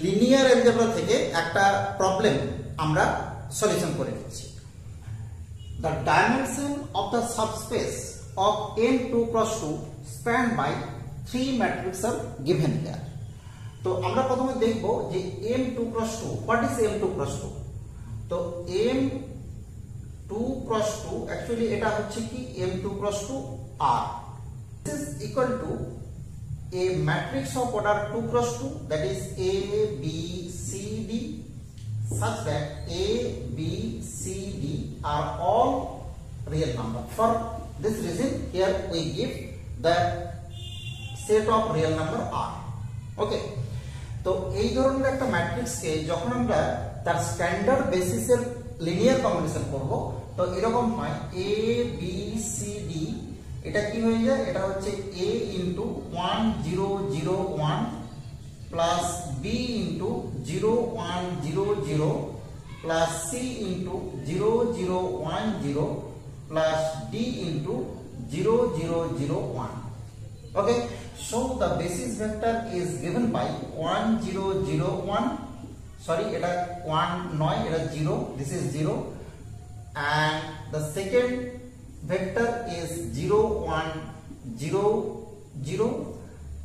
Linear algebra থেকে একটা problem আমরা সলিউশন করে নিচ্ছি। The dimension of the subspace of M2 cross 2 spanned by 3 matrices are given here. তো আমরা প্রথমে দেখব যে M2 cross 2, what is M2 cross 2? তো M2 cross 2 actually এটা হচ্ছে কি M2 cross 2 R. This is equal to a matrix of order 2 cross 2, that is A, B, C, D, such that A, B, C, D are all real number. For this reason here we give the set of real number R. Okay, তো এই ধরনের একটা matrix কে যখন আমরা তার standard বেসিসের linear combination করব, তো এরকম হয় A, B, C, D, এটা কি হয়ে যায়, এটা হচ্ছে A into 1 0 0 1 plus B into 0 1 0 0 plus C into 0 0 1 0 plus D into 0 0 0 1. Okay, so the basis vector is given by 1 0 0 1, sorry এটা 1 নয়, এটা 0, this is 0, and the second vector is 0 1 0 0,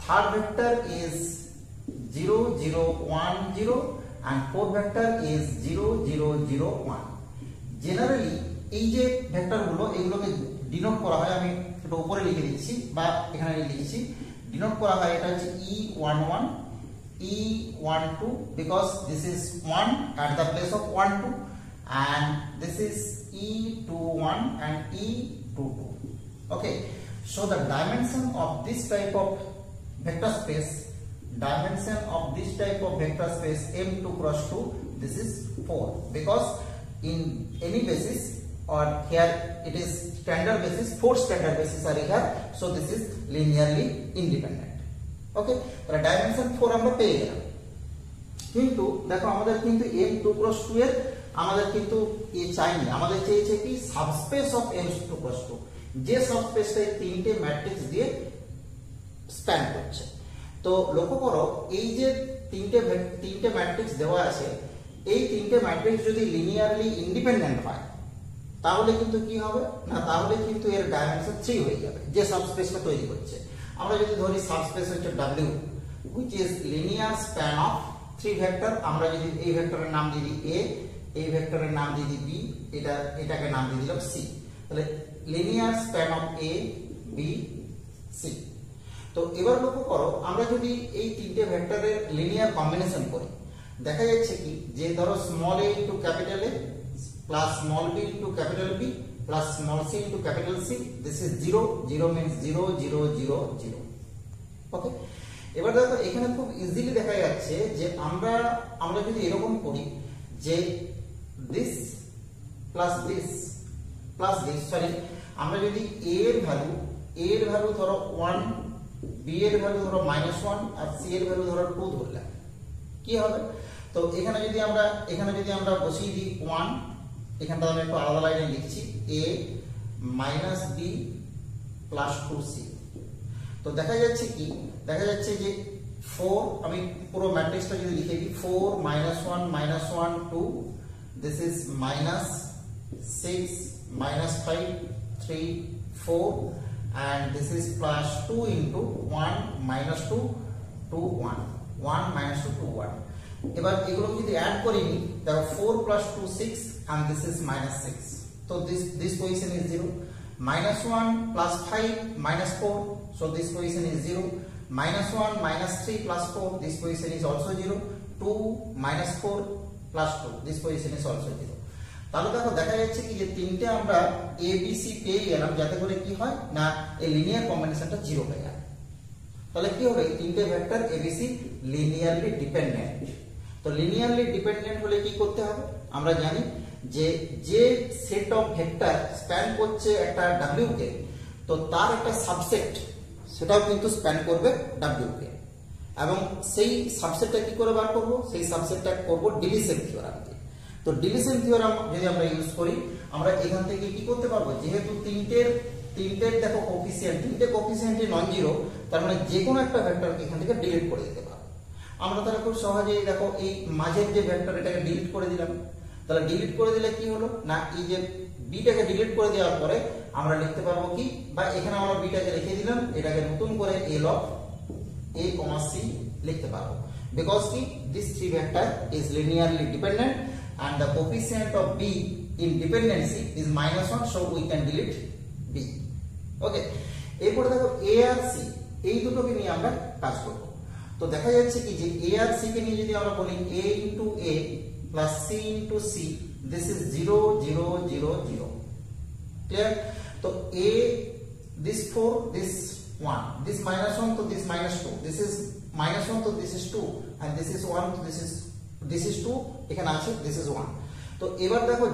third vector is 0 0 1 0, and fourth vector is 0 0 0 1. Generally এই যে ভেক্টরগুলো এগুলোকে denote করা হয়, আমি এটা উপরে লিখে দিচ্ছি বা এখানে লিখেছি, ডিনোট করা হয় এটা হচ্ছে E11 E12 because this is 1 at the place of 1 2, and this is E21 and E22. Okay, so the dimension of this type of vector space, M2 cross 2, this is 4, because in any basis or here it is standard basis, 4 standard basis are here, so this is linearly independent. Okay, তাহলে dimension 4 আমরা পেয়ে গেলাম। কিন্তু দেখো আমাদের কিন্তু M2 cross 2 এর আমাদের কিন্তু চাইনি, আমাদের চেয়েছে কি সাবস্পেস অফ M2 cross 2, যে সাবস্পেসটা তিনটে ম্যাট্রিক্স দিয়ে স্প্যান করছে। তো লক্ষ্য করো এই যে তিনটে ম্যাট্রিক্স দেওয়া আছে, এই তিনটে ম্যাট্রিক্স যদি লিনিয়ারলি ইন্ডিপেন্ডেন্ট হয় তাহলে কিন্তু কি হবে না, তাহলে কিন্তু এর ডাইমেনশন 3 হয়ে যাবে যে সাবস্পেসটা তৈরি করছে। আমরা যদি ধরি সাবস্পেস হচ্ছে W, which is linear span of 3 vector, আমরা যদি এই ভেক্টরের নাম দিয়ে দিই A, এই ভেক্টরের নাম দিয়ে দিই B, এটাকে নাম দিয়ে দিলাম C, তাহলে linear span of A, B, C। তো এবার লক্ষ্য করো আমরা যদি এই তিনটে ভেক্টরের লিনিয়ার কম্বিনেশন করি, দেখা যাচ্ছে কি যে ধরো small a into capital A plus small b into capital B plus small c into capital C, this is 0 0 means 0 0 0 0. Okay, এবার দেখো এখানে খুব ইজিলি দেখা যাচ্ছে যে আমরা যদি এরকম করি যে this plus this plus this, sorry আমরা যদি a এর ভ্যালু ধরো 1, b এর ভ্যালু ধরো -1 আর c এর ভ্যালু ধরো 2 ধরলাম, কি হবে? তো এখানে যদি আমরা বসিয়ে দিই 1, এখানটা আমি একটু আলাদা লাইনে লিখছি a minus b plus 2c, তো দেখা যাচ্ছে যে 4, আমি পুরো ম্যাট্রিক্সটা যদি লিখে দিই 4 -1 -1 2, this is -6 -5 3 4, and this is plus 2 into 1 -2 2 1 1 -2 2 1। এবার এগুলো যদি অ্যাড করি নি, দেখো 4 plus 2 6 and this is -6, so this position is 0, -1 plus 5 -4, so this position is 0, -1 -3 plus 4, this position is also 0, 2 -4 plus 2, this position is also 0। তাহলে দেখো দেখা যাচ্ছে কি যে তিনটে আমরা a b c পেয়ে গেলাম, যাতে করে কি হয় না এই লিনিয়ার কম্বিনেশনটা 0 হয়ে যায়। তাহলে কি হবে, তিনটে vector a b c linearly dependent. তো লিনিয়ারলি ডিপেন্ডেন্ট হলে কি করতে হবে, আমরা জানি যে সেট অফ ভেক্টর স্প্যান করছে একটা W কে, তো তার একটা সাবসেট সেটাও কিন্তু স্প্যান করবে W কে, এবং সেই সাবসেটটা কি করে বার করব, সেই সাবসেটটা করব ডিলিশন থিওরাম দিয়ে। তো ডিলিশন থিওরাম যদি আমরা ইউজ করি, আমরা এখান থেকে কি করতে পারবো, যেহেতু তিনটের দেখো কোফিসিয়েন্ট, তিনটে কোফিসিয়েন্টই নন জিরো, তার মানে যে কোনো একটা ভেক্টরকে এখান থেকে ডিলিট করে দিতে পারবো। আমরা তাহলে খুব সহজেই দেখো এই মাঝের যে ভেক্টর এটাকে ডিলিট করে দিলাম। তাহলে ডিলিট করে দিলে কি হলো না, এই যে বিটাকে ডিলিট করে দেওয়ার পরে আমরা লিখতে পারবো কি, বা এখানে আমরা বিটাকে রেখে দিলাম, এটাকে নতুন করে এল অফ a, c লিখতে পারবো। বিকজ কি this three vector is linearly dependent and the coefficient of b in dependency is -1, so we can delete b. ওকে, এরপর দেখো a আর c এই দুটোকে নিয়ে আমরা কাজ করব। তো দেখা যাচ্ছে কি যে a আর c কে নিয়ে যদি আমরা বলি a into a plus c into c, this is 0 0 0 0, clear? তো a, this 4, this 1, this -1 to this -2, this is -1 to this is 2, and this is 1 to this is 2, এখানে আছে this is 1। তো এবার দেখো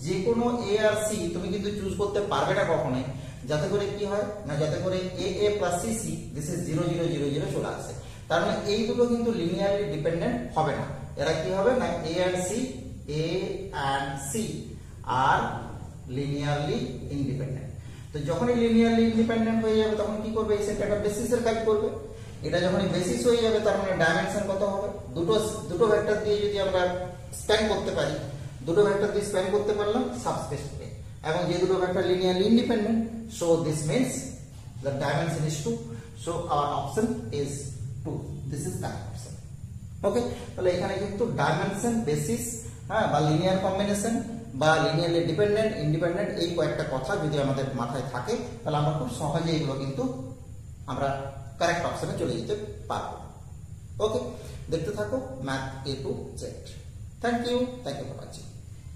যে কোনো a আর c তুমি কিন্তু চুজ করতে পারবে না কখনোই, যাতে করে কি হয় না, যাতে করে a plus c this is 0 0 0 0 চলে আসে। তার মানে এই দুটো কিন্তু লিনিয়ারলি ডিপেন্ডেন্ট হবে না, এরা কি হবে না a and c আর লিনিয়ারলি ইন্ডিপেন্ডেন্ট। তো যখনই লিনিয়ারলি ইন্ডিপেন্ডেন্ট হয়ে যাবে তখন কি করবে, এই সেট একটা বেসিসের কাজ করবে। এটা যখনই বেসিস হয়ে যাবে তার মানে ডাইমেনশন কত হবে, দুটো ভেক্টর দিয়ে যদি আমরা স্প্যান করতে পারি, দুটো ভেক্টর দিয়ে স্প্যান করতে পারলাম সাবস্পেসকে, এবং যে দুটো vector linearly independent, so this means the dimension is 2, so our option is 2, this is the option. Okay, তাহলে এখানে কিন্তু ডাইমেনশন, বেসিস, হ্যাঁ, বা লিনিয়ার কম্বিনেশন বা লিনিয়ারলি ডিপেন্ডেন্ট ইন্ডিপেন্ডেন্ট, এই কয়েকটা কথা যদি আমাদের মাথায় থাকে তাহলে আমরা খুব সহজে এগুলো কিন্তু আমরা কারেক্ট অপশনে চলে যেতে পারবো। ওকে, দেখতে থাকো math A to Z। Thank you for watching.